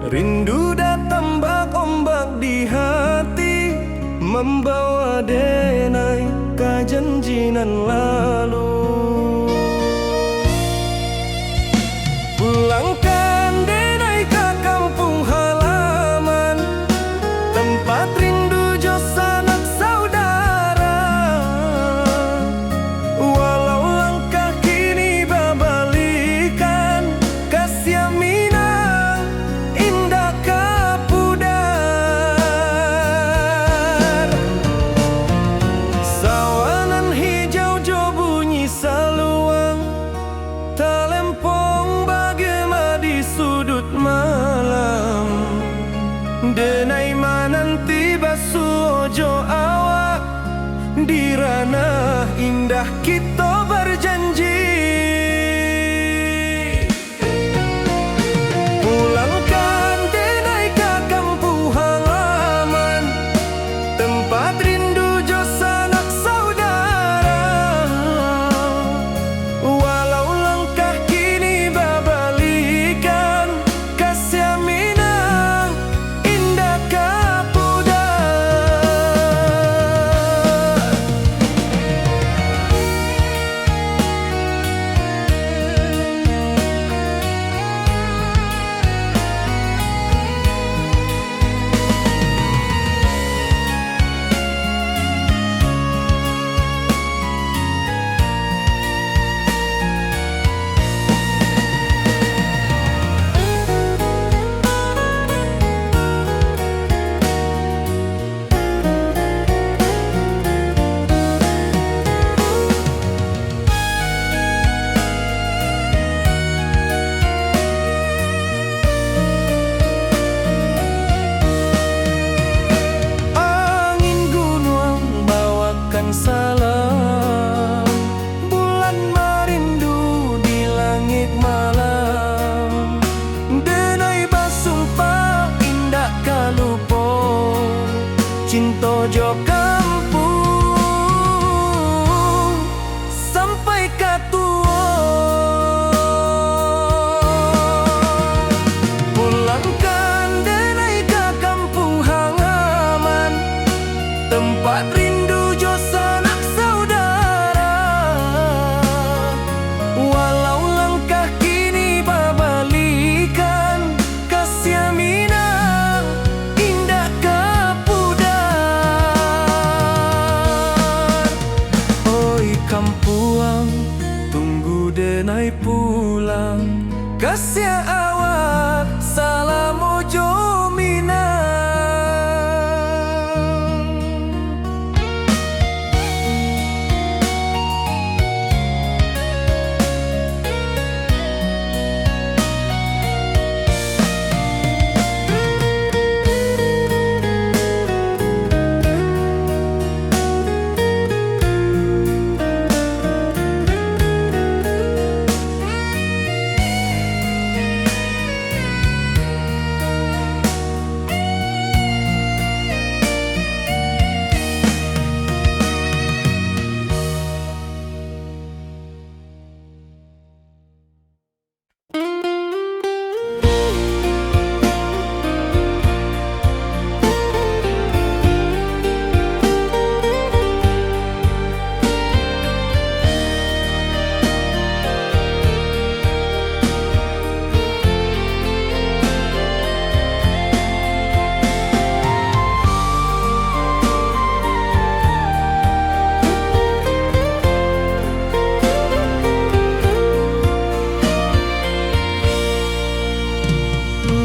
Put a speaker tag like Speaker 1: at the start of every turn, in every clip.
Speaker 1: Rindu datang ombak di hati, membawa denai kejanjian lalu. Pulangkan denai ke kampung halaman, tempat rindu jo sanak saudara. Walau langkah kini babalikan, kasih Minang indah kapudar. Sawanan hijau jo bunyi saluang, talempong bagema di sudut malam. Denai mananti basuh ojo awak, di ranah indah kita berjanji. Pulangkan denai ke kampung halaman, tempat rindu jo sanak saudara. Walau langkah kini babalikan, kasih Minang indah kapudar. Angin gunung bawakan salam, bulan merindu di langit malam. Denai basumpah indah kalupo, cinta jo kampung sampai katua. Pulangkan denai ke kampung halaman, tempat rindu jo sanak saudara. Walau langkah kini babalikan, kasih Minang indah kapudar. Oi kampuang, tunggu denai pulang, kasih awak salam ojo Minang.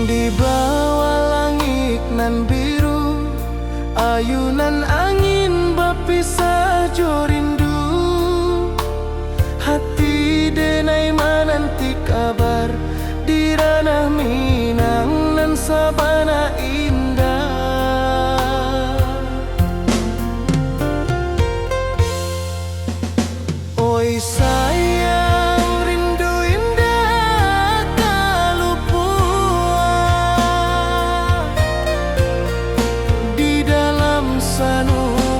Speaker 1: Di bawah langit nan biru, ayunan angin berpisah jo rindu. Hati denai mananti kabar, di ranah Minang nan sabana indah. Oi sayang, rindu indah kalupua, di dalam sanubari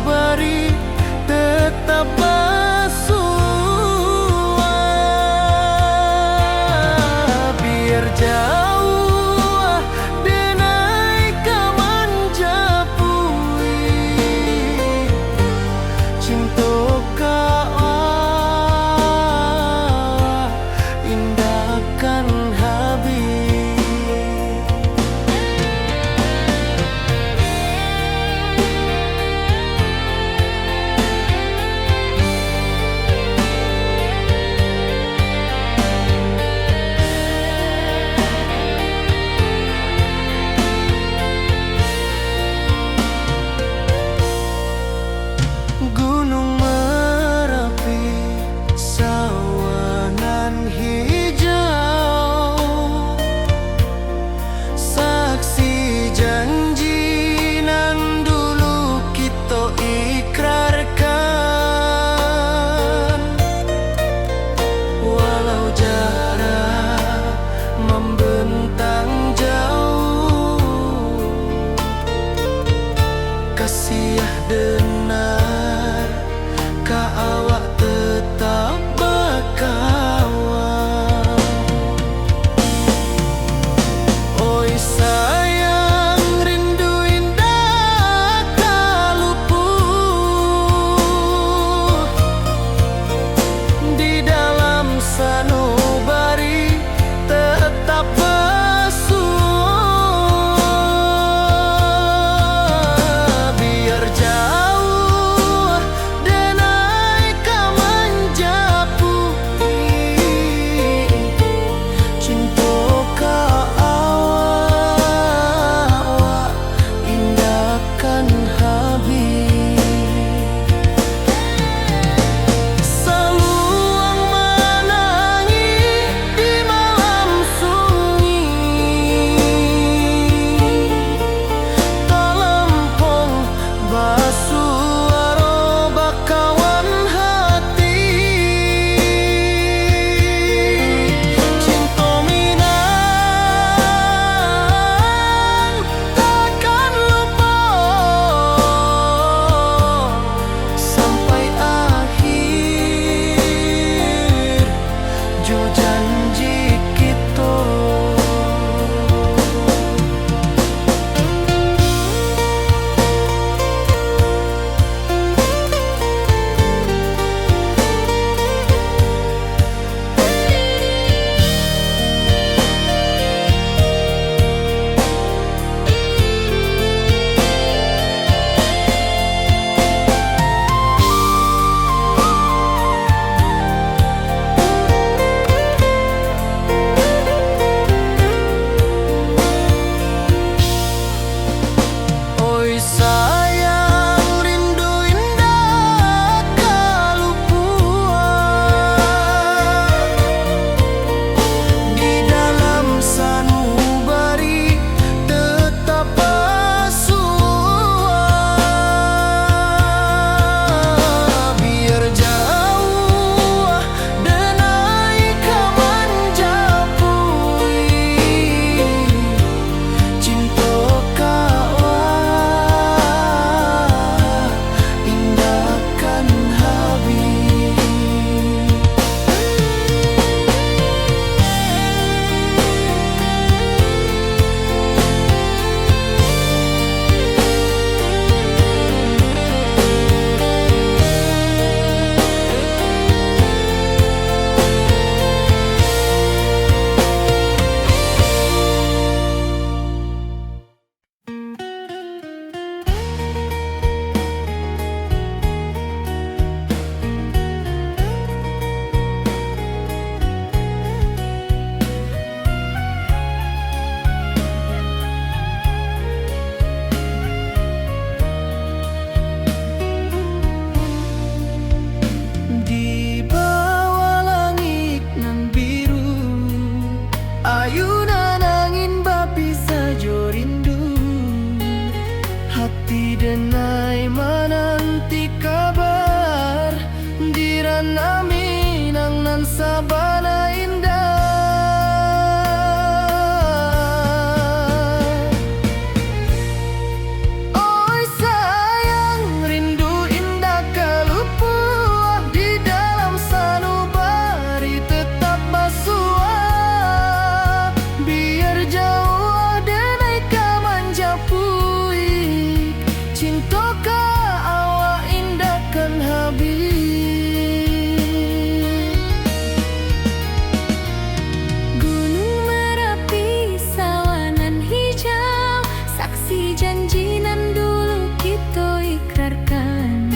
Speaker 2: janji nan dulu kita ikrarkan,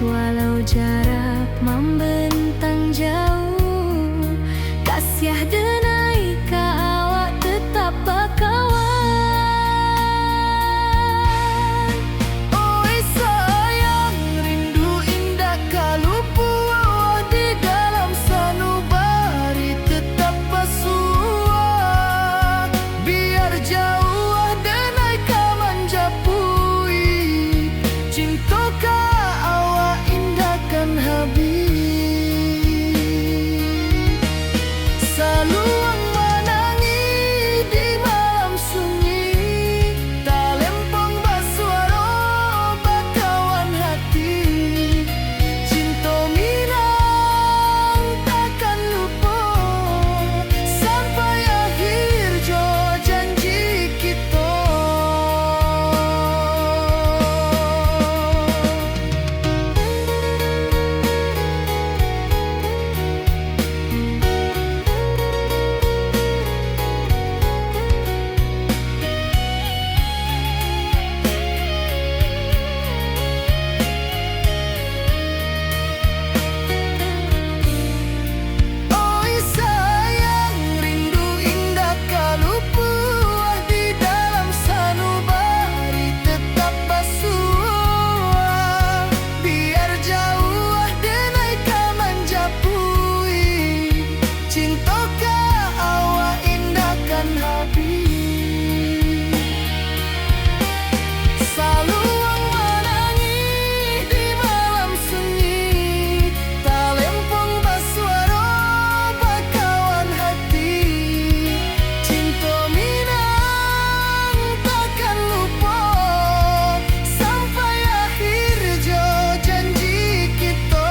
Speaker 2: walau jarak membentang jauh, kasih denai ka awak tetap bakawan.
Speaker 1: Oi sayang, rindu indah kalupu di dalam sanubari tetap pasua. Biar jauh denai ka manjapui, cinta ka awak indahkan habis. Saluang menangi di malam sunyi, talempong basuara bakawan hati. Cinta minang takkan lupa sampai akhir jo janji kita. Oi sayang, rindu indah kalupu di dalam sanubari tetap basua. Biar jauh denai ka manjapui, cinta ka awak indahkan habis. Saluang menangi di malam sunyi, talempong basuara bakawan hati. Cinta minang takkan lupa sampai akhir jo janji kita.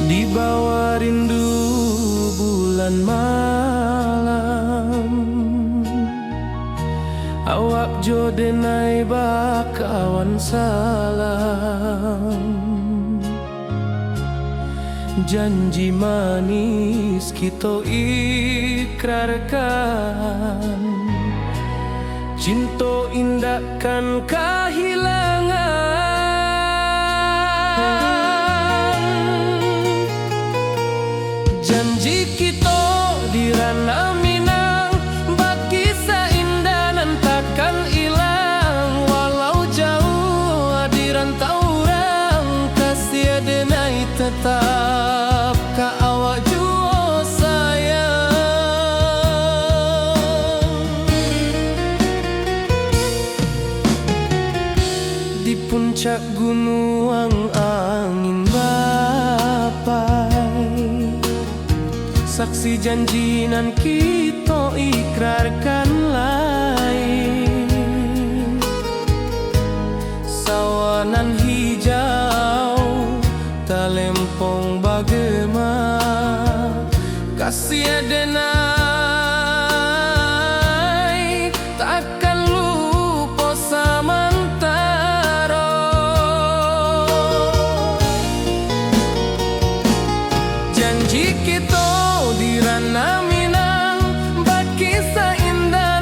Speaker 1: Di bawah rindu bulan malam, awak jo denai bakawan salam. Janji manis kita ikrarkan, cinta indahkan kehilangan. Janji kita di ranah Minang, bakisah indah nan takkan hilang. Walau jauh di rantau orang, kasih denai tetap ka awak jua sayang. Di puncak gunung angin bapai, saksi janji nan kita ikrarkan lain. Sawanan hijau talempong bagema, kasih denai takkan lupa samantara. Janji kita di ranah Minang, bakisah indah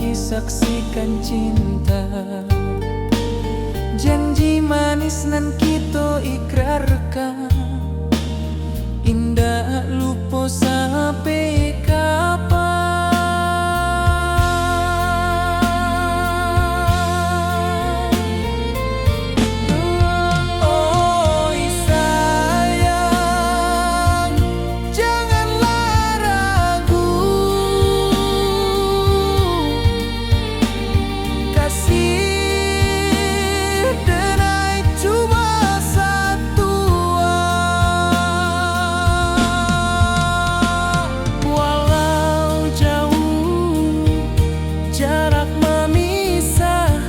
Speaker 3: kami saksikan cinta. Janji manis nan kita ikrarkan, indah lupa sampai kapan. Oi sayang, janganlah ragu, kasih denai cuma satu. Walau jauh jarak memisahkan,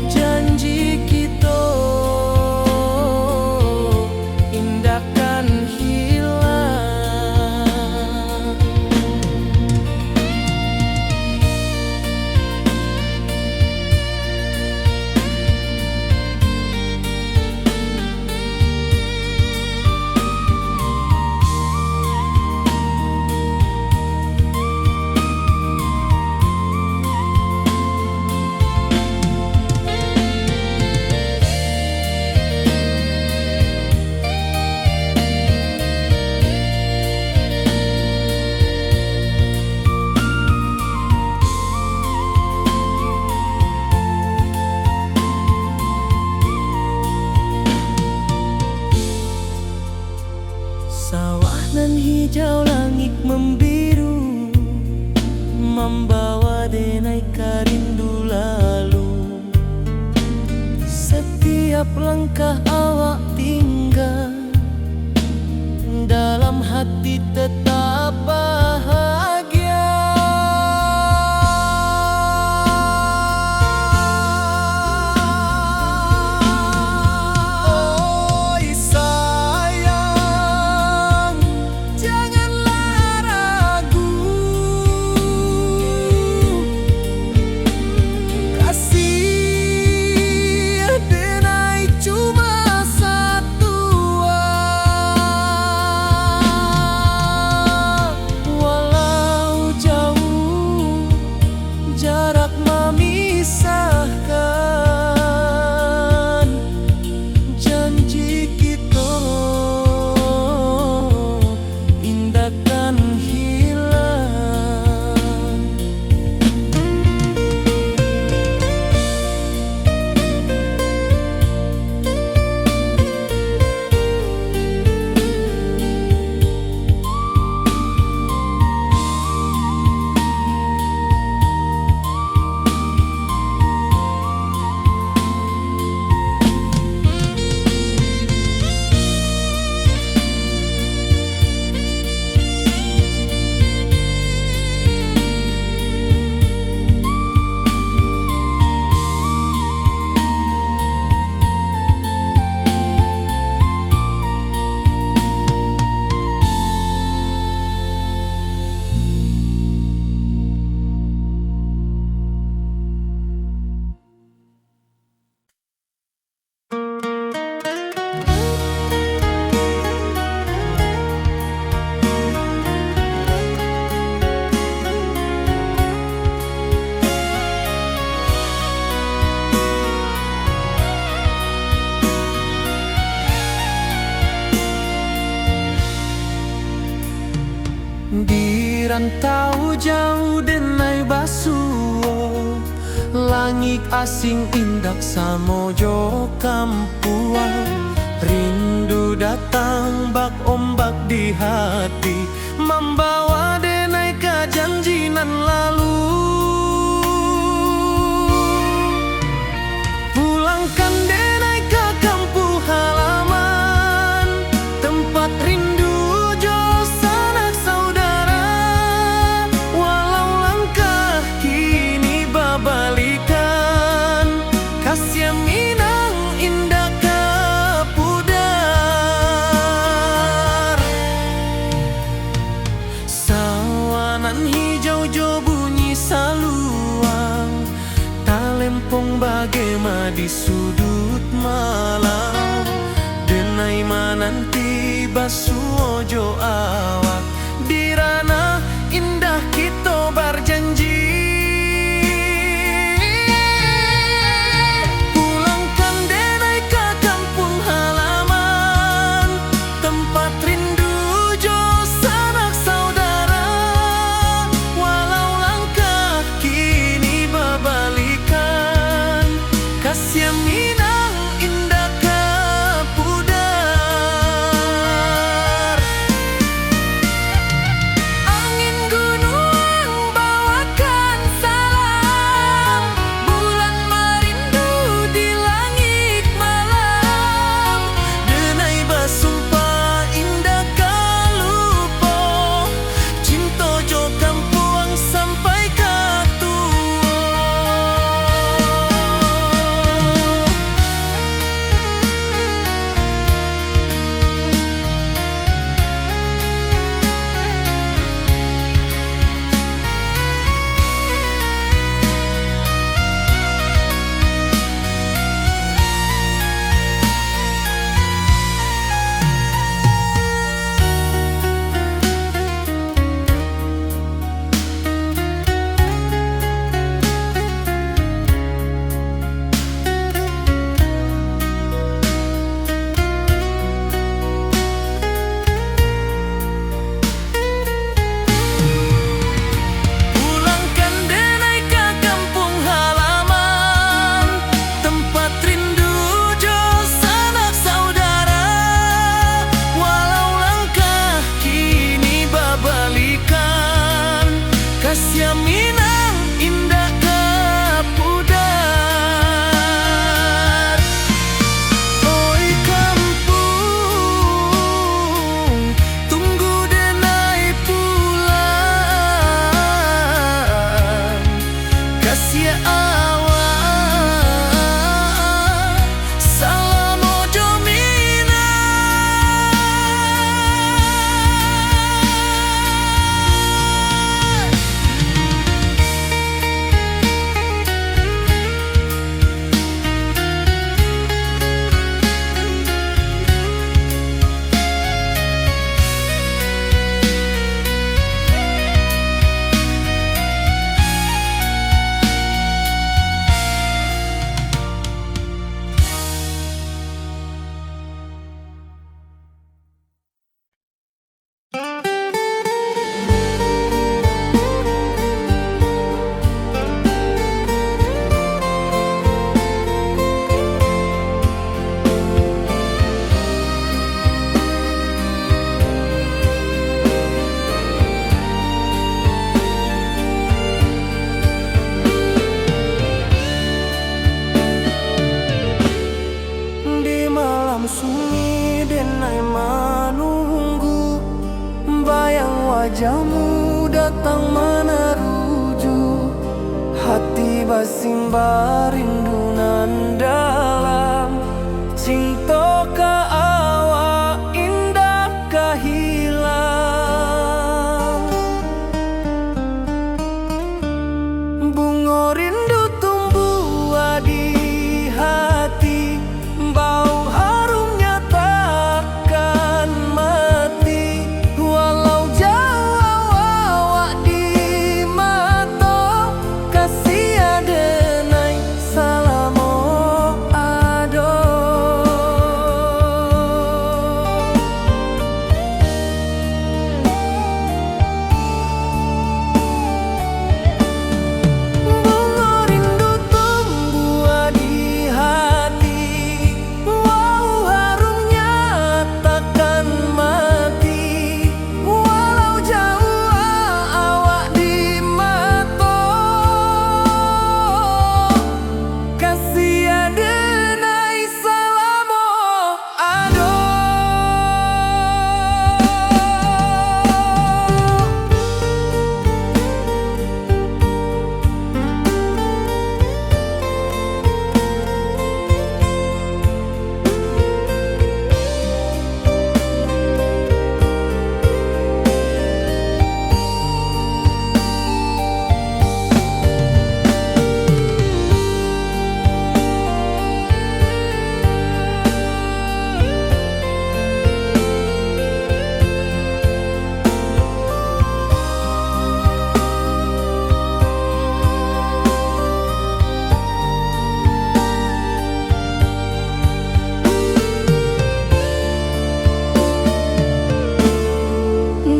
Speaker 3: janji kita indahkan hilang. Sawah nan hijau, langit membiru, membawa denai rindu lalu. Setiap langkah awak tinggal, dalam hati tetap bahagia. Oi sayang, janganlah ragu, kasih denai cuma satu. Walau jauh jarak memisahkan, janji kita indahkan hilang. Di rantau jauh denai basuh, langit asing indak samojo kampuan. Rindu datang bak ombak di hati, membawa denai ke janji nan lalu. Pulangkan denai ke kampung halaman, tempat rindu jo sanak saudara. Walau langkah kini babalikan, kasih minang indah ke pudar. Sawanan hijau jo bunyi saluang, talempong bagema di sudut malam. Denai mananti basuh ojo awak, di ranah indah datang meneruju, hati basimba rindu nan dalam. Cinta ka awak indah kahilang. Bunga rindu tumbuh di hati, bau harumnya takkan mati. Walau jauh awak di mata, kasih adenai salamo ado. Bunga rindu tumbuh di hati, wow harumnya takkan mati. Walau jauh awak di mata, kasih adenai salamo ado.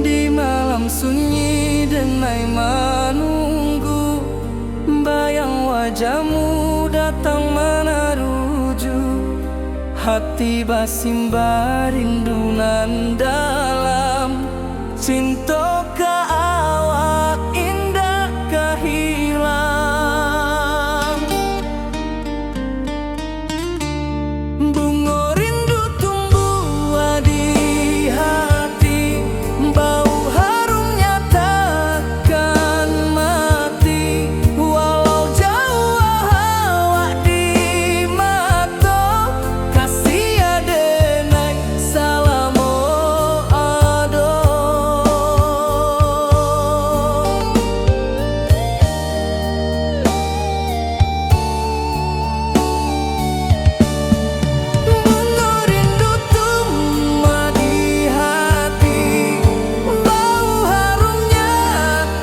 Speaker 3: Di malam sunyi denai menunggu, bayang wajahmu datang meneruju, hati basimba rindu nan dalam. Cinta ka awak indah kahilang. Bunga rindu tumbuh di hati, bau harumnya takkan mati. Walau jauh awak di mata, kasih adenai salamo ado. Bunga rindu tumbuh di hati, bau harumnya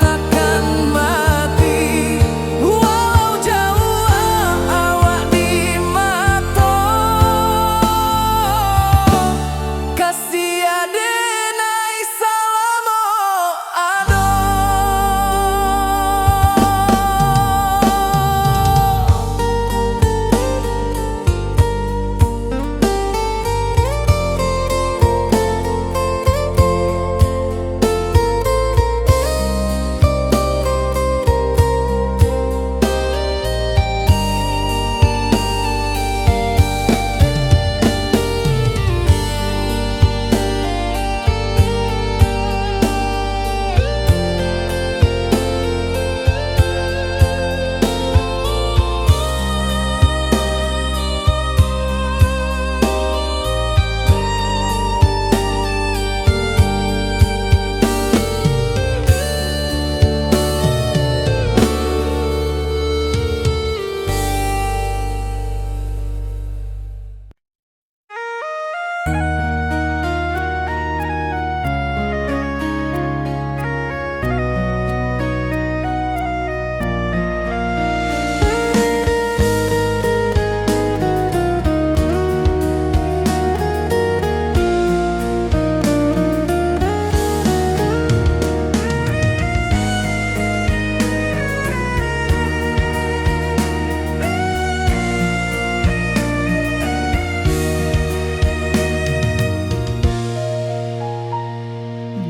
Speaker 3: takkan mati. Walau jauh awak di mata, kasih adenai salamo ado.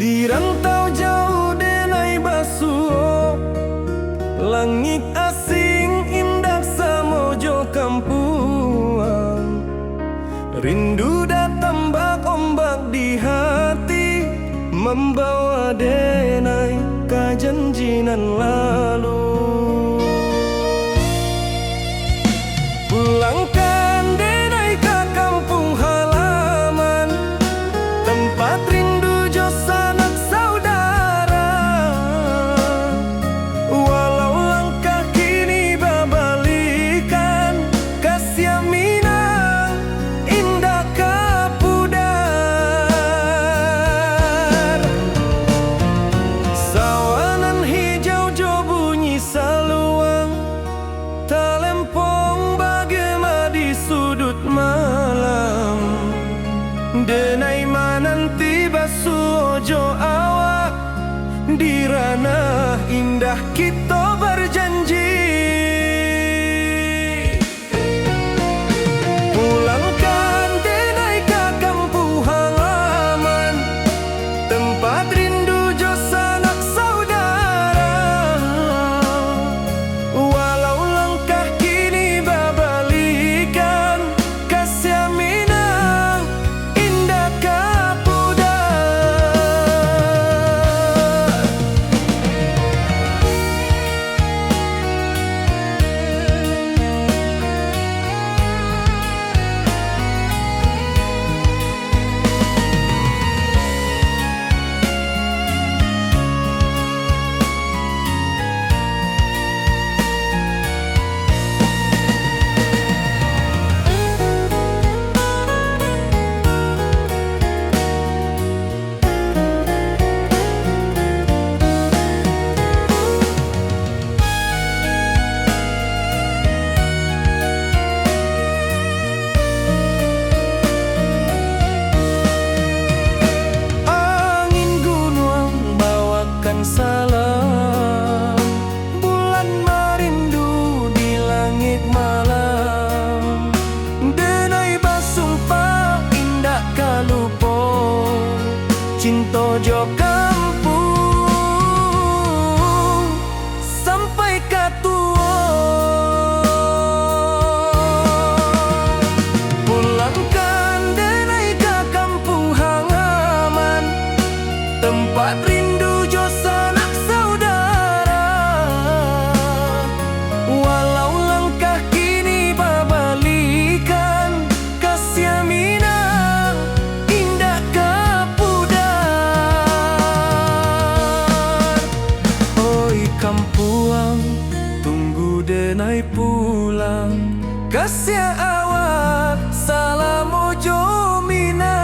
Speaker 3: Di rantau jauh denai basuh, langit asing indah samojo kampuan. Rindu datang bak ombak di hati, membawa denai kenangan lalu. Pulangkan denai ke kampung halaman, tempat rindu jo sanak saudara. Walau langkah kini babalikan, kasih minang indah kapudar. Sawanan hijau jo bunyi saluang, talempong bagema di sudut malam. Denai mananti basuojo awak, di ranah indah kita berjanji. Pulangkan denai ke kampung halaman, tempat rindu jo sanak saudara. Walau langkah kini babalikan, kasih minang indah kapudar. Angin gunung bawakan salam, bulan merindu di langit malam. Denai basumpah indah kalupo, cinta jo kampung sampai katua. Pulangkan denai ke kampung halaman, tempat rindu jo sanak saudara. Walau langkah kini babalikan, kasih minang indah kapudar. Oi kampuang, tunggu denai pulang, kasih awak salam ojo minang.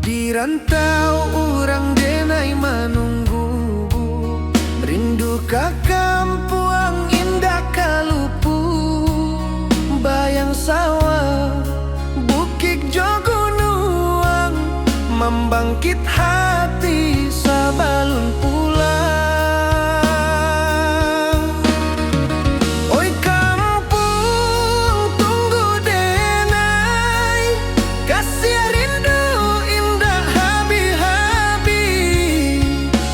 Speaker 3: Di rantau urang denai manunggu, rindu ka kampuang indah kalupu. Bayang sawah, bukit jo gunung, membangkit hati sabalun pulang. Oi kampung, tunggu denai, kasih rindu indah habi-habi.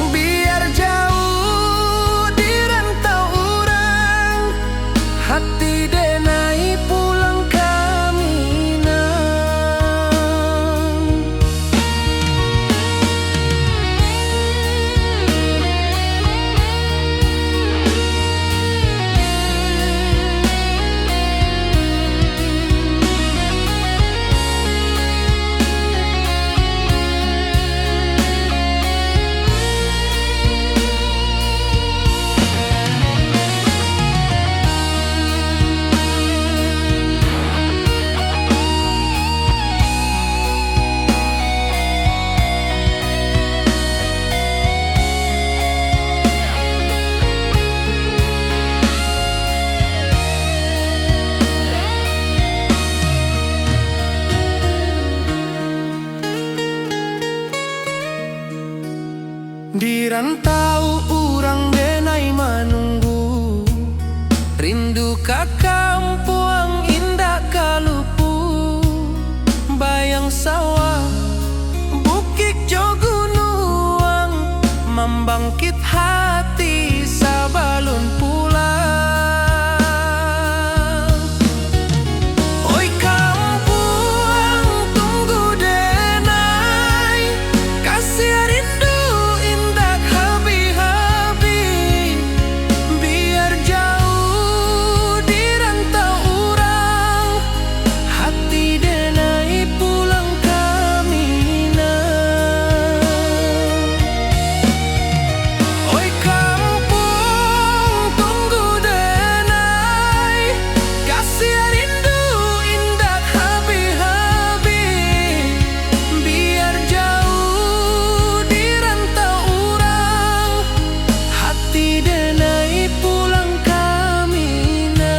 Speaker 3: Biar jauh di rantau urang, hati denai pulang ke Minang. Di rantau urang denai manunggu, rindu ka kampung indah kalupu, bayang sawah bukit jo gunung, membangkit hati sabalun pulang. Oi kampung tunggu denai, kasih rindu indah habi-habi, biar jauh di rantau urang, hati denai pulang ke Minang. Oi kampung tunggu denai, kasih rindu indah habi-habi, biar jauh di rantau urang, hati denai pulang ke Minang.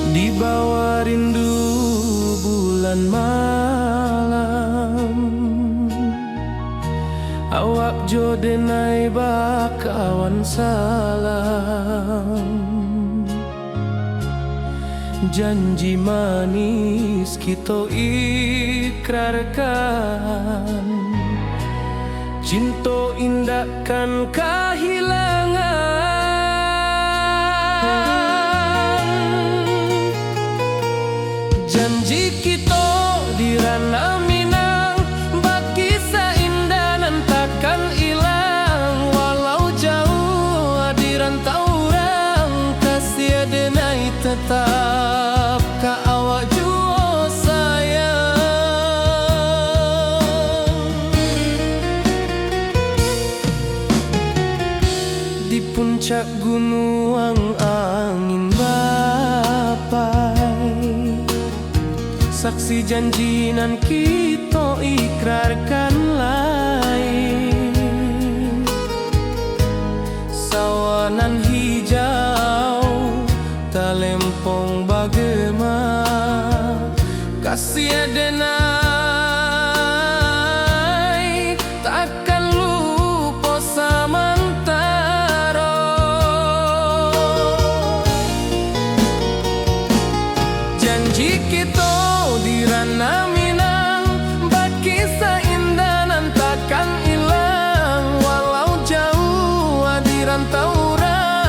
Speaker 3: Di bawah rindu bulan malam, awak jo denai bakawan salam. Janji manis kita ikrarkan, cinta indahkan kehilangan. Janji kita di ranah Minang, bakisah indah nan takkan hilang. Walau jauh di rantau urang, kasih denai tetap ka awak jua sayang. Di puncak gunung angin bapai, saksi janji nan kita ikrarkan lain. Sawanan hijau talempong bagema, kasih denai takkan lupa samantara. Janji kita di ranah Minang, bakisah indah nan takkan hilang. Walau jauh di rantau urang,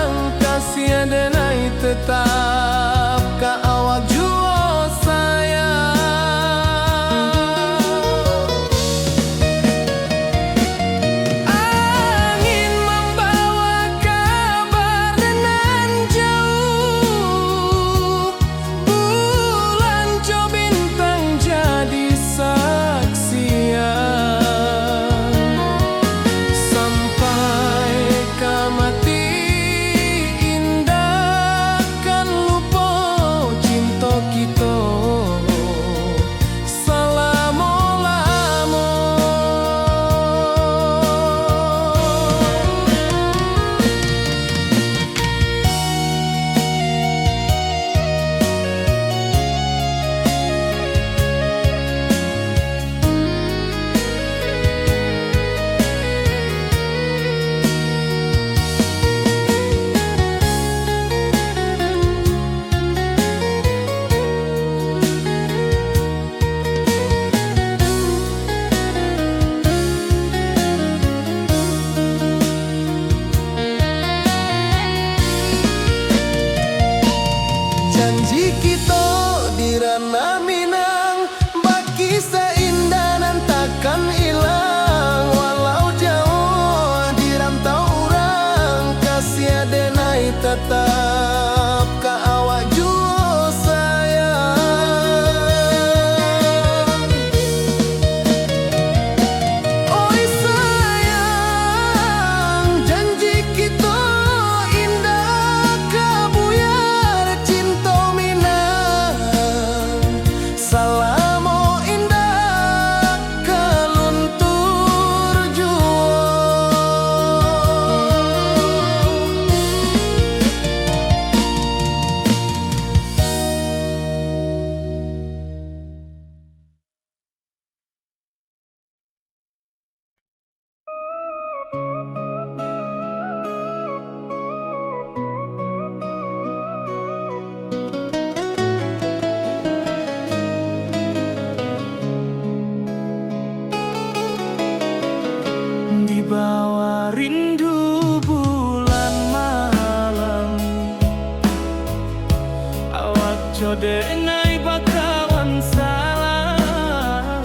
Speaker 3: Jode ngai bakawan salah,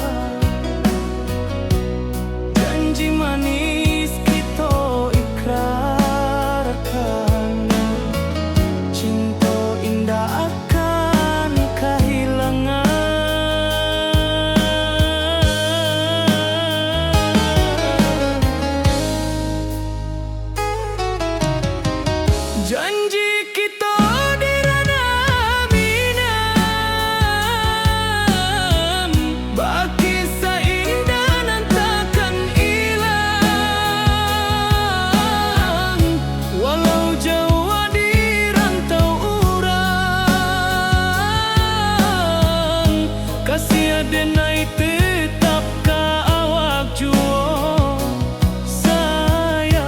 Speaker 3: janji manis kita ikrarkan, cinta indah akan kehilangan. Janji kita denai tetap ka awak juo sayang.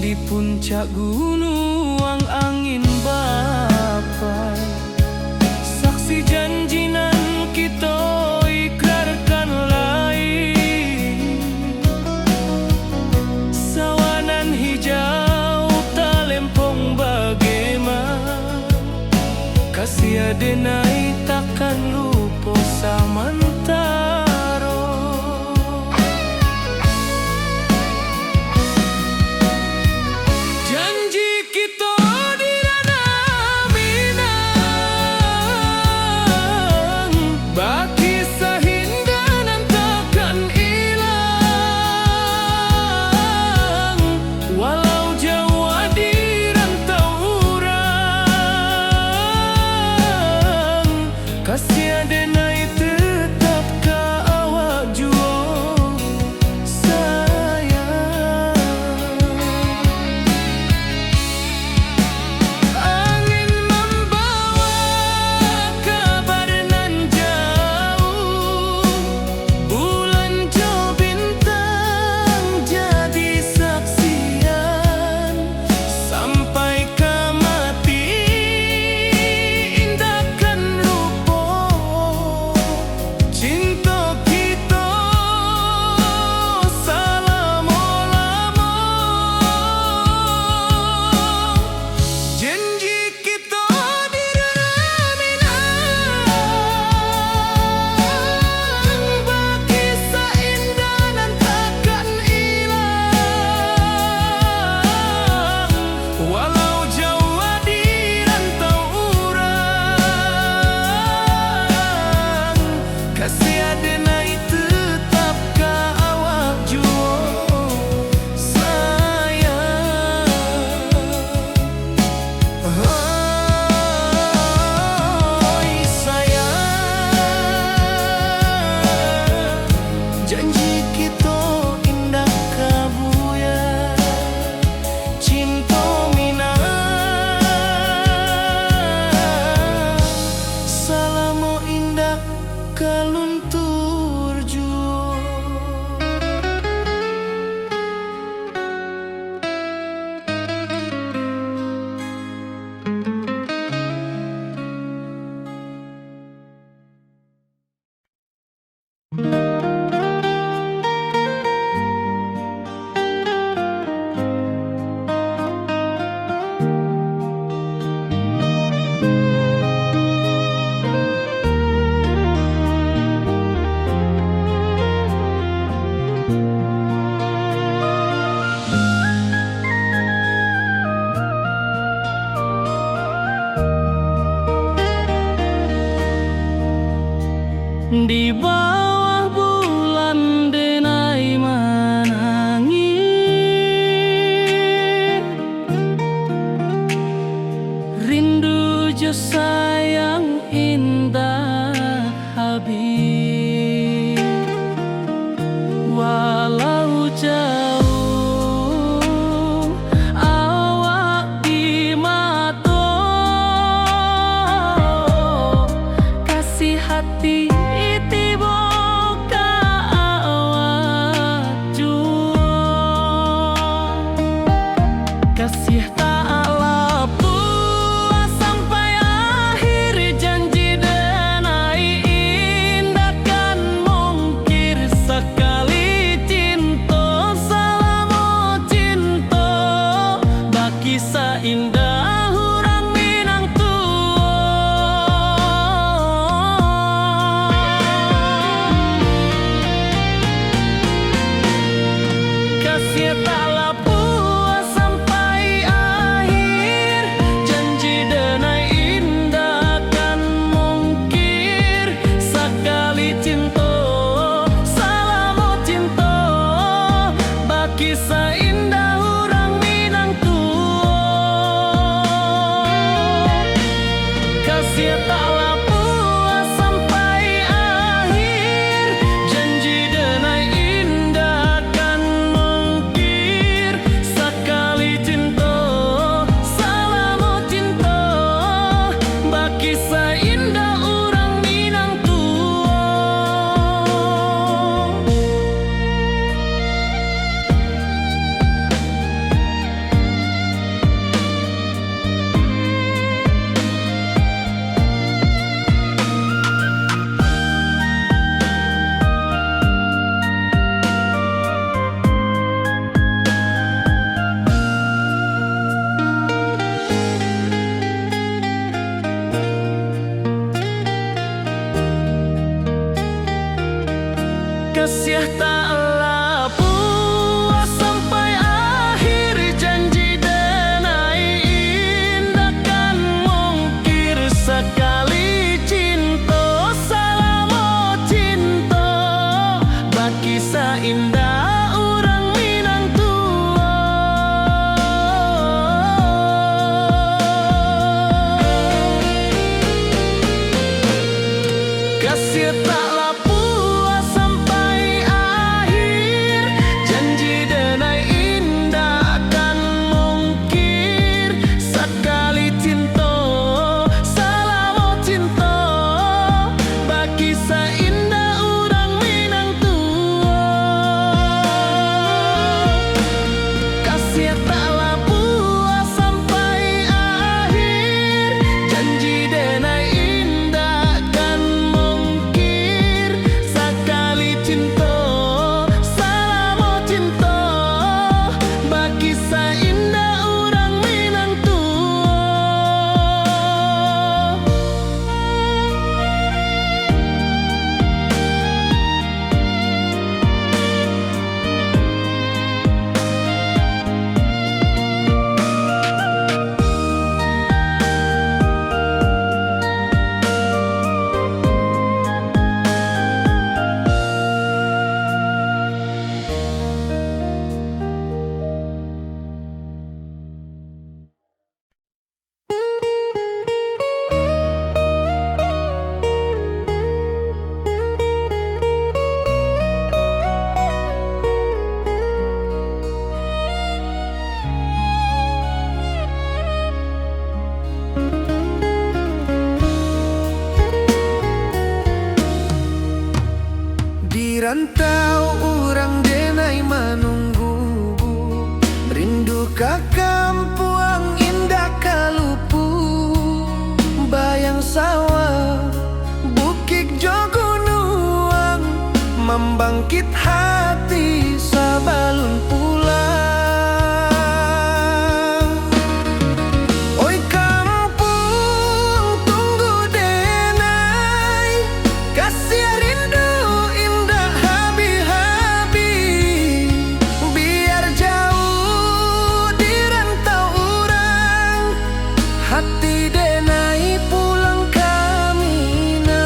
Speaker 3: Di puncak gunung angin bapai, saksi janji nan kita ikrarkan lain. Sawanan hijau talempong bagaimana, kasih denai takkan lupa samantara. Janji kita di ranah Minang, baki sahindanan takkan hilang, walau jauh di rantau urang. Kasih denai tetap ka awak juo sayang. Angin membawa kabar nan jauh, bulan jo bintang jadi saksian, sampai ke mati indahkan lupa cinta kita selama-lama. Janji kita di ranah Minang, baki seindah dan takkan hilang, walau jauh di rantau urang. Kasih denai tetap ka awak juo sayang. Oi sayang, janji kita indah kabuya, cinta Minang selama indah kaluntur juo. Di bawah bulan denai menangi, rindu jo sayang indah habis, walau jauh awak di mata, kasih hati kasih tak lepas sampai akhir. Janji denai indahkan mungkir sekali cinta Kasih taklah puas sampai akhir, janji denai indah kan mungkir. Sekali cinta salamo cinta, baki indah orang Minang tua. Kasih taklah puas sampai akhir, janji denai indah kan mungkir. Sekali cinta salamo cinta, baki indah orang Minang tua. Kasih taklah puas sampai akhir, janji denai indah kan mungkir. Sekali cinta salamo cinta, baki indah orang Minang tua.
Speaker 1: Di rantau orang denai menunggu, rindu ke kampung indah kalupu. Bayang sawah, bukit jogunuang, membangkit hati sabalun pulang. Oi kampung tunggu denai, kasih rindu indah habi-habi. Biar jauh di rantau orang, hati denai pulang ke Minang.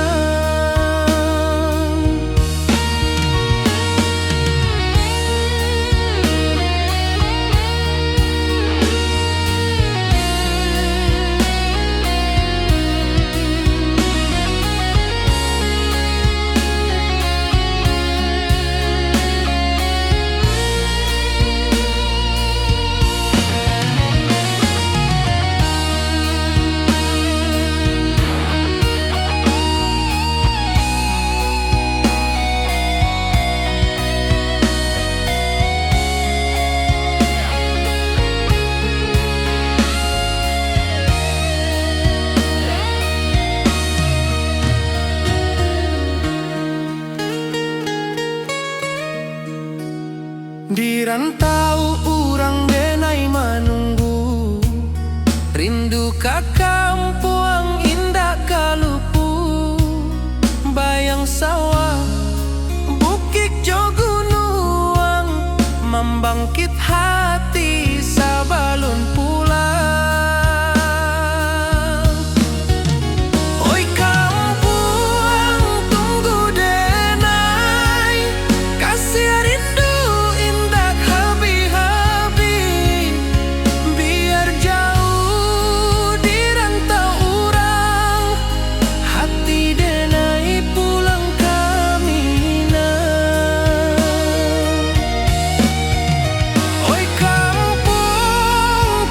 Speaker 1: Di rantau orang denai menunggu, rindu ke kampung indah kalupu. Bayang sawah, bukit jogunuang, membangkit hati sabalun pulang. Oi kampung tunggu denai, kasih rindu indah habi-habi. Biar jauh di rantau orang, hati denai pulang ke Minang. Oi kampung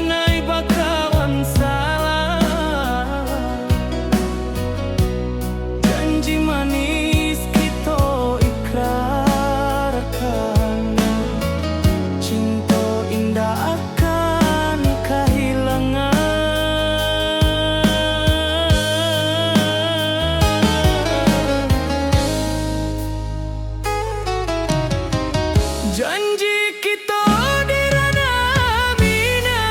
Speaker 3: denai bakawan salah. Janji manis kita ikrarkan, cinta indah akan kehilangan. Janji kita di ranah minam,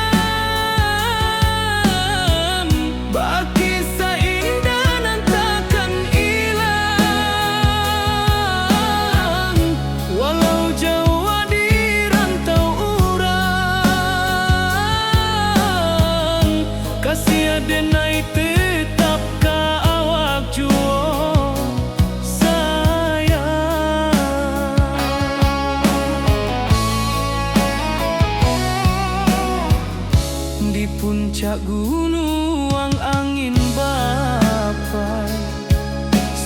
Speaker 3: baki seindah nan takkan hilang. Walau jauh di rantau urang, kasih denai tetap ka awak jua di puncak gunung angin bapai,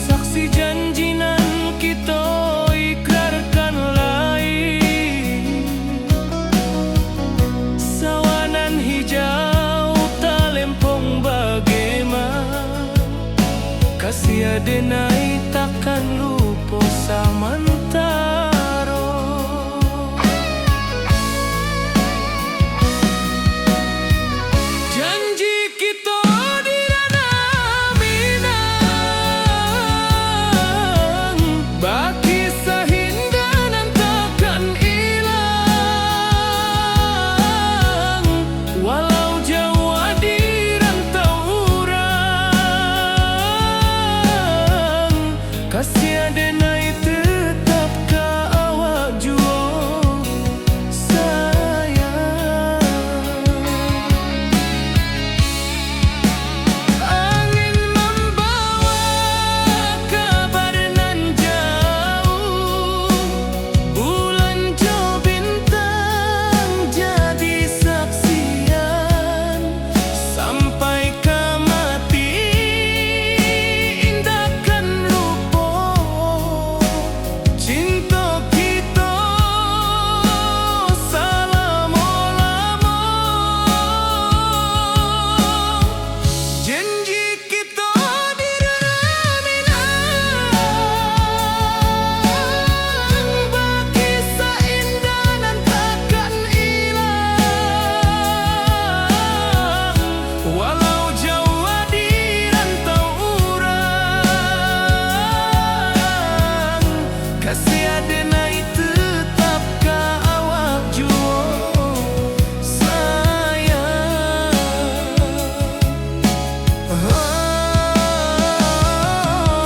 Speaker 3: saksi janji nan kita ikrarkan lain. Sawanan hijau talempong bagaimana, kasih denai takkan lupa samantara. Janji kita di ranah minang, baki sahindah nan takkan hilang. Walau jauh di rantau urang, kasih denai tetap ka awak jua sayang. Angin membawa kabar nan jauh, bulan jo bintang jadi saksian. Sampai ke mati indahkan lupa, cinta kita selama-lama. Janji kita di ranah minang, baki seindah nan takkan hilang. Walau jauh di rantau urang, kasih denai tetap ka awak jua sayang.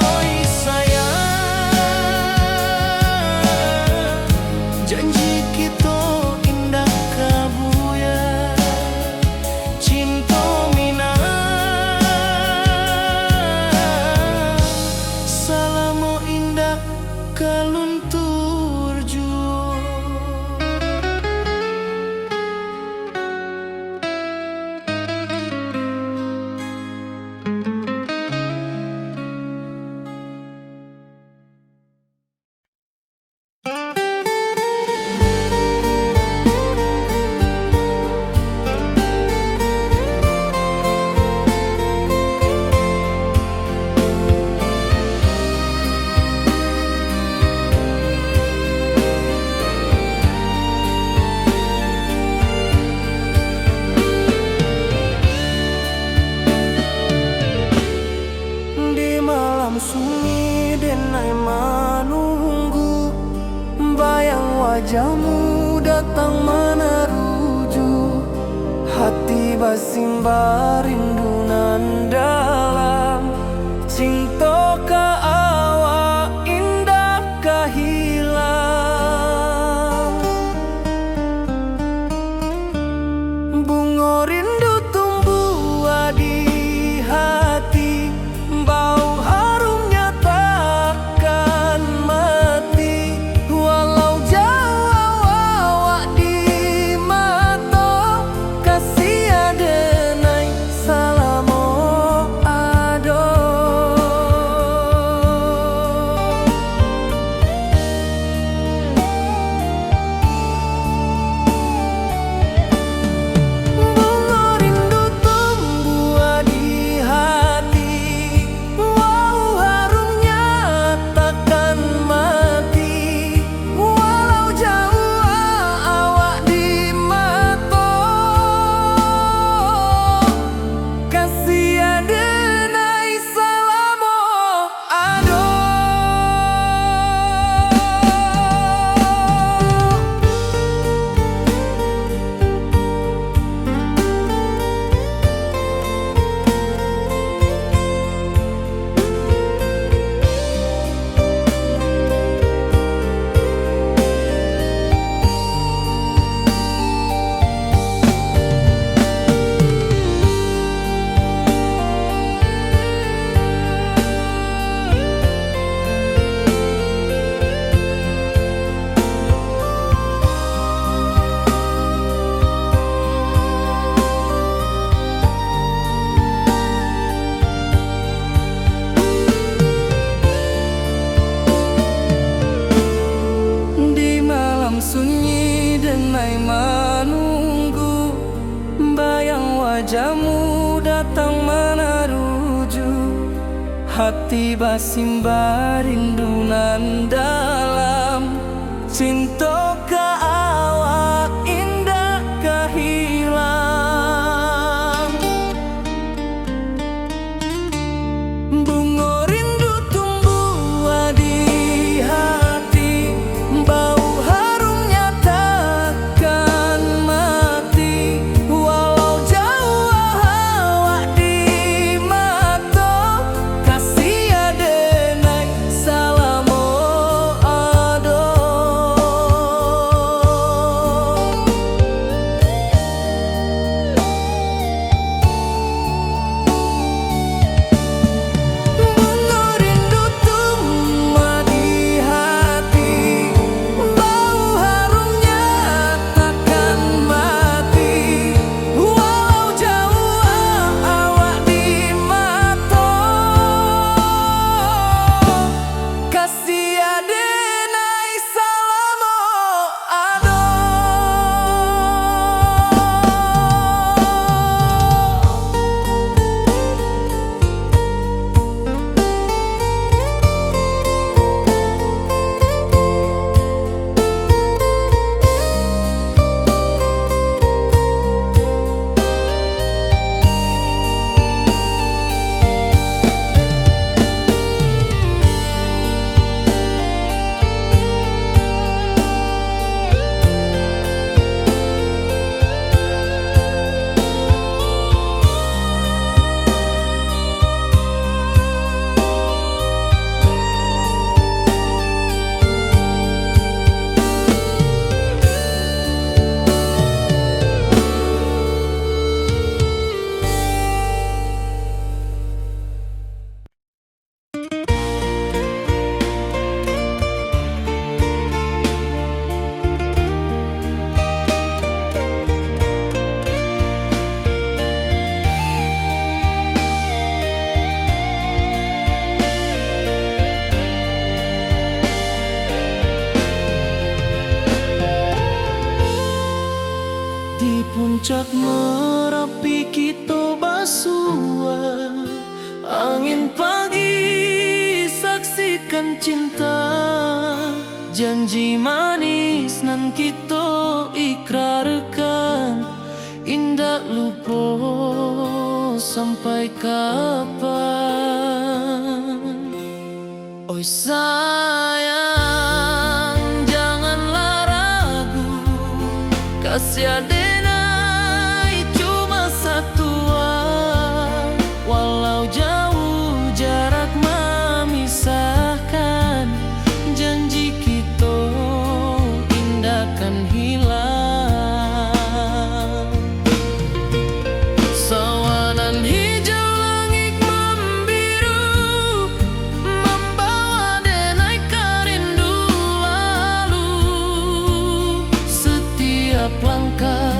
Speaker 3: Oi sayang, janji kita indah kabuya, cinta minang, salamo indah kaluntur jua. Di malam sunyi denai menunggu, bayang wajahmu datang meneruju. Hati basimba rindu nan dalam, cinta ka awak indah ka hilang. Bunga rindu tumbuh di hati, bau harumnya takkan mati. Walau jauh awak di mata, kasih denai salamo ado. wajahmu datang meneruju, hati basimba rindunan dalam cinta ka awak indah kahilang. Bunga rindu tumbuh di hati, bau harumnya takkan mati. Walau jauh awak di mata, kasih adenai salamo ado. Bunga rindu tumbuh di hati, bau harumnya takkan mati. Walau jauh awak di mata, kasih adenai salamo ado. Di puncak Merapi kita basua, angin pagi saksikan cinta. Janji manis nan kita ikrarkan, indah lupa sampai kapan. Oi sayang, janganlah ragu, kasih adenai cuma satu. Walau jauh jarak memisahkan, janji kita indah kan hilang. Sawanan hijau langit membiru, membawa denai kerindu lalu. Setiap langkah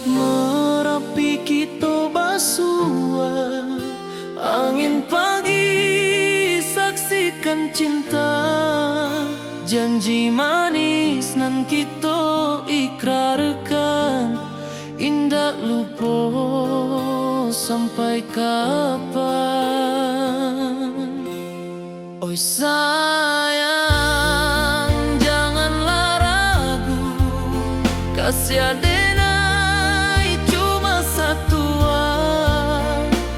Speaker 3: Merapi kita basua, angin pagi saksikan cinta. Janji manis nan kita ikrarkan, indah lupa sampai kapan. Oi sayang, janganlah ragu, kasih denai cuma satu.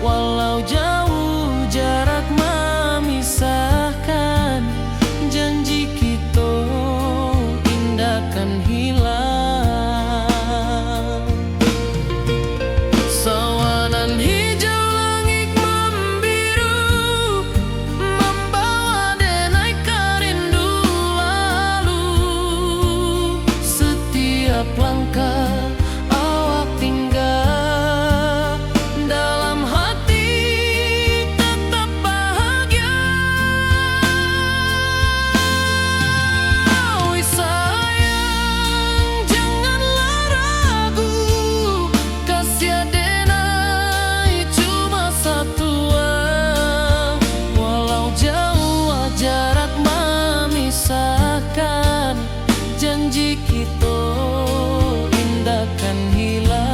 Speaker 3: Walau jauh jarak memisahkan, janji kita indah kan hilang. Sawanan hijau langit membiru, membawa denai kerindu lalu. Setiap langkah awak tinggal, dalam hati tetap bahagia. Oi sayang, janganlah ragu, kasih denai cuma satu. Walau jauh jarak memisahkan, janji kita indah kan hilang.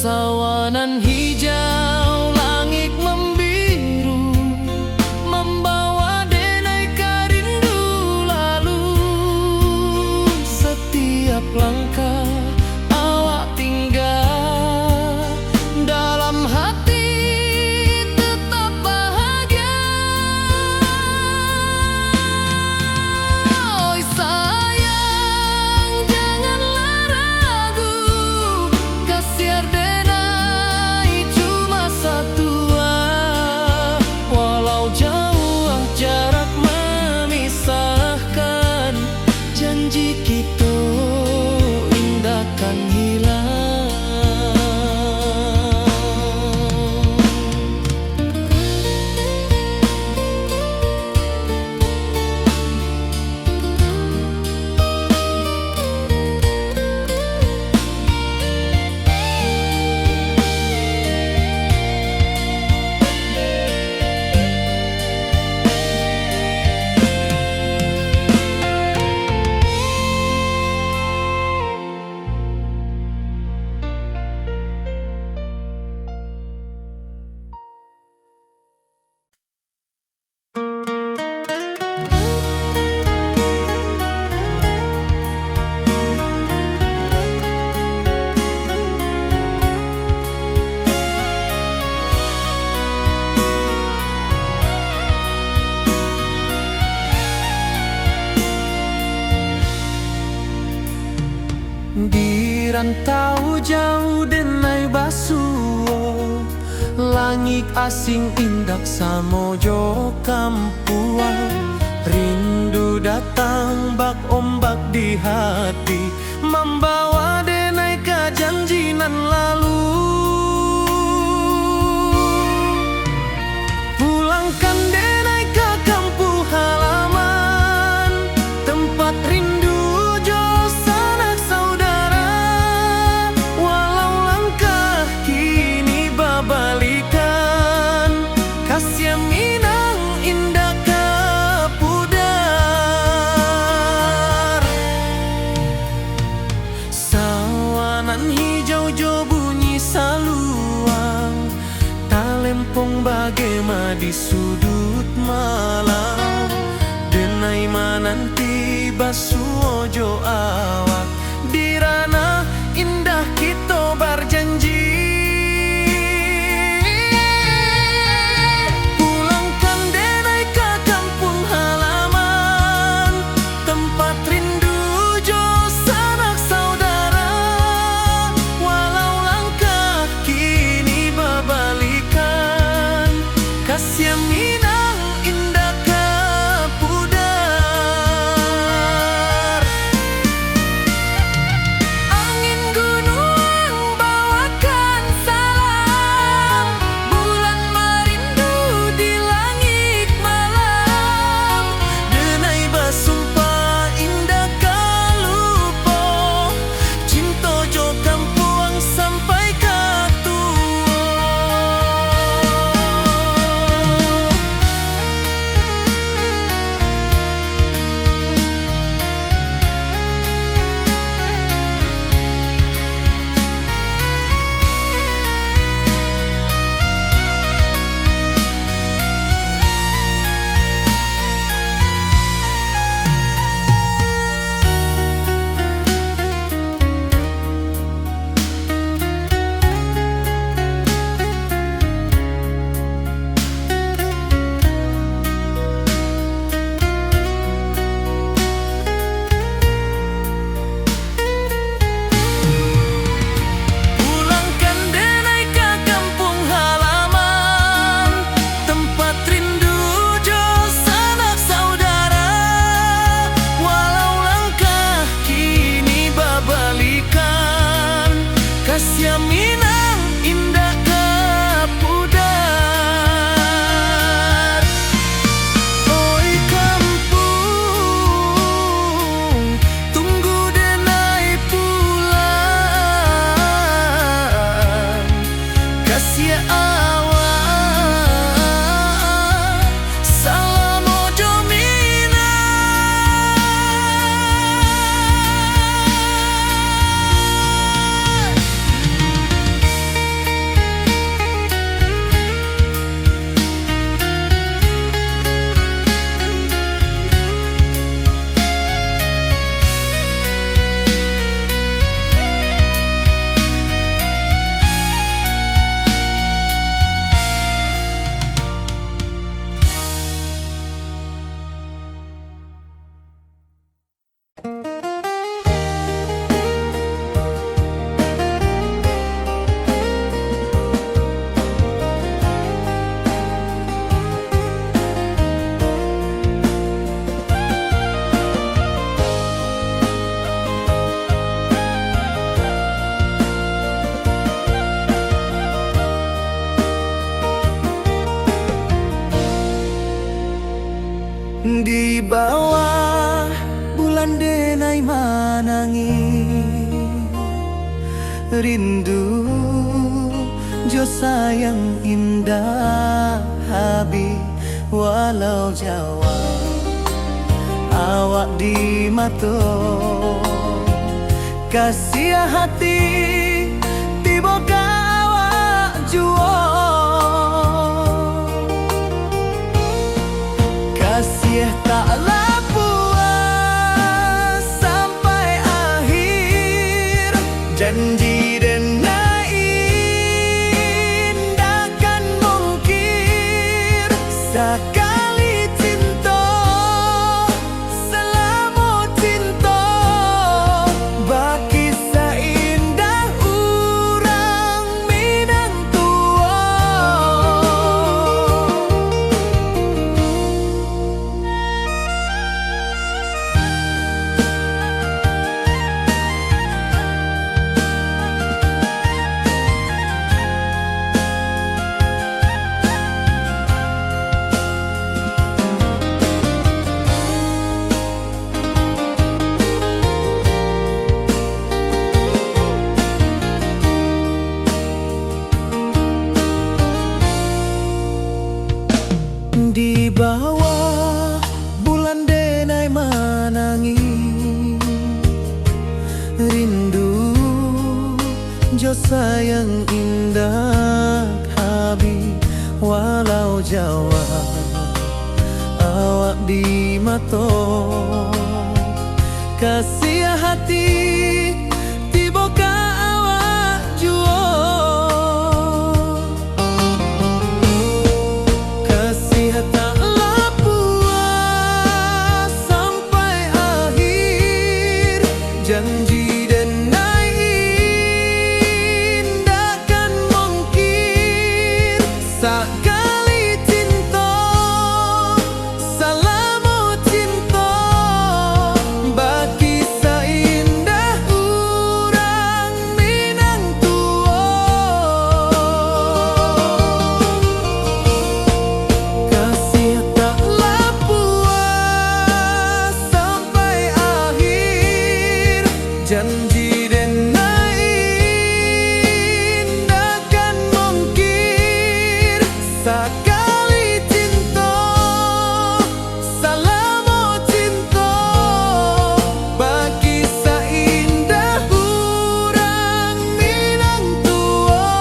Speaker 3: Sawanan hijau langit membiru, membawa denai kerindu lalu. Setiap langkah awak tinggal, dalam hati tetap bahagia. Oi sayang, janganlah ragu, kasih denai cuma satu. Walau jauh jarak memisahkan, janji kita indah kan hilang. Di rantau jauh denai basuo, langit asing indak samojo kampuan. Rindu datang bak ombak di hati, membawa denai kejanjinan lalu. Pulangkan denai ke kampung halaman, tempat rindu jo sanak saudara. Walau langkah kini babalikan, kasih minang indah kapudar. Sawanan hijau jo bunyi saluang, talempong bagema di sudut malam. Denai mananti basuo jo awak, di ranah indah kita berjanji. Pulangkan denai ke kampung halaman, tempat rindu jo sanak saudara. Walau langkah kini babalikan, Di bawah bulan denai manangi rindu jo sayang indah habi walau Jawa awak di mato kasih hati tiba awak juo kasih taklah puas sampai akhir janji denai indakan mungkir sekali cinta selama cinta baki seindah urang Minang tua. Di bawah bulan denai manangi rindu jo sayang indah habi walau Jawa awak di mato kasih hati tiba ka awak juo kasih taklah puas sampai akhir janji denai indakan mungkir sekali cinta selama cinta baki seindah urang Minang tua kasih taklah puas sampai akhir janji denai indakan mungkir sekali cinta selama cinta baki seindah urang Minang tua.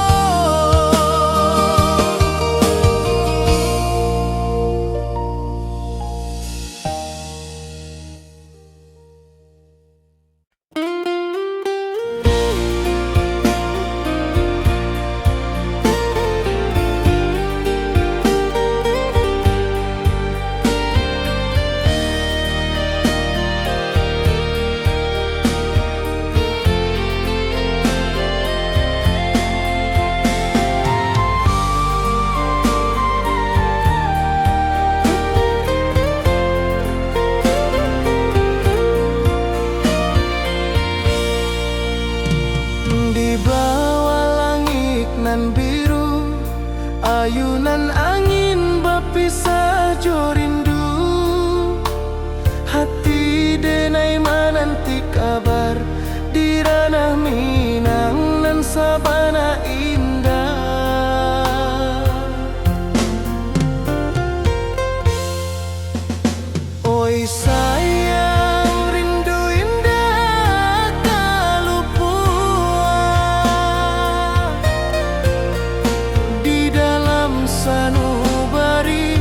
Speaker 3: Di bawah langit nan biru ayunan angin berpisah jo rindu hati denai menanti kabar di ranah Minang nan sabana indah. Oi sayang rindu indah kalupua di dalam sanubari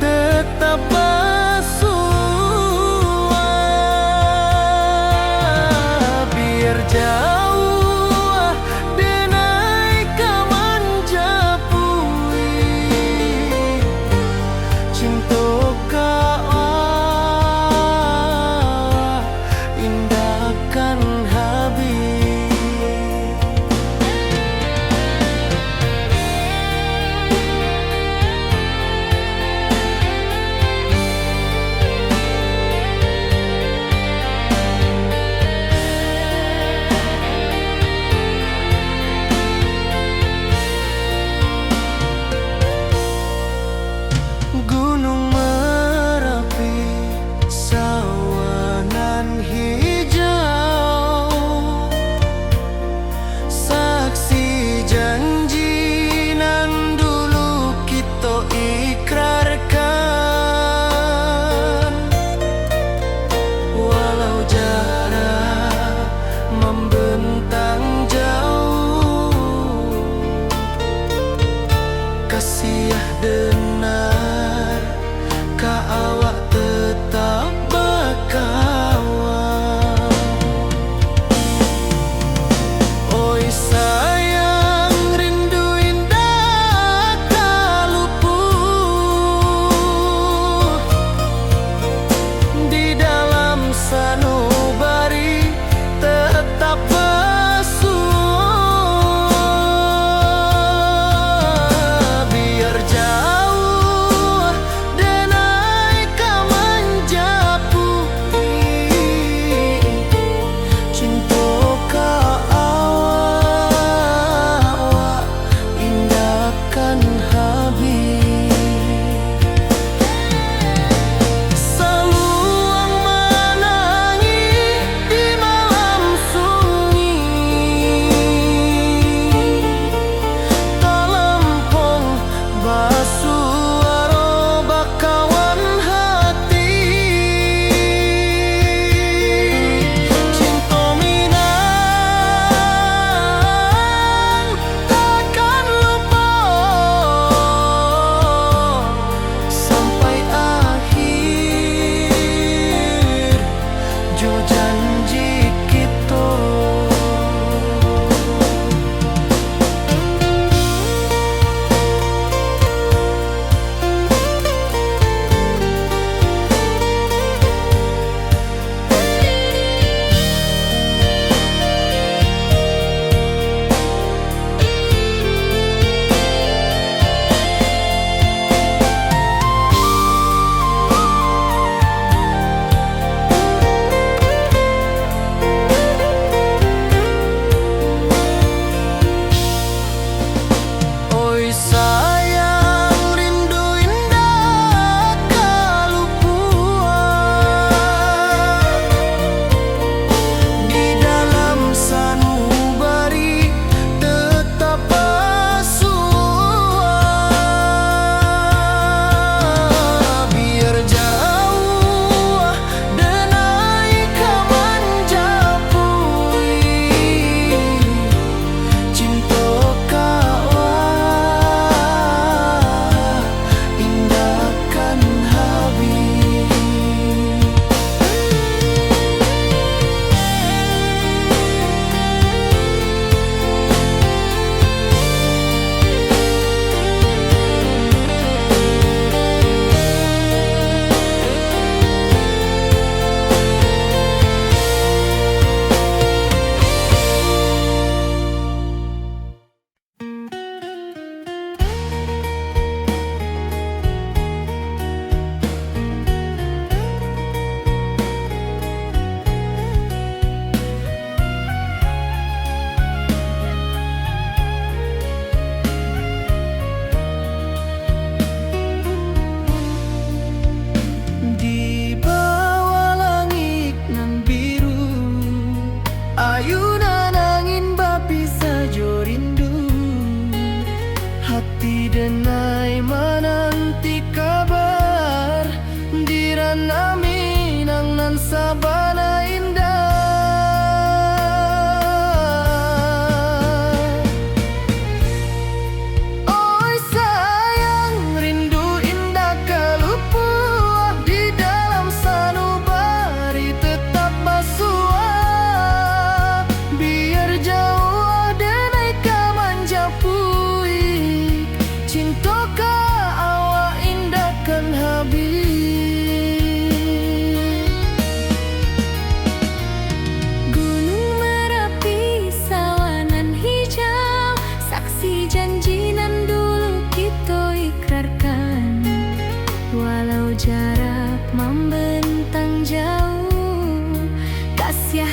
Speaker 3: tetap bersua biar jauh denai kaman japui. Cinta ka
Speaker 1: Minang nan sabana indah. Oi sayang, rindu indah kalupuah di dalam sanubari tetap basuah. Biar jauh denai ka manjapuik, cinta ka awak indah kan habis.
Speaker 2: Gunung Merapi, sawanan hijau, saksi janji nan dulu kita ikrarkan. Walau jarak membentang jauh, kasih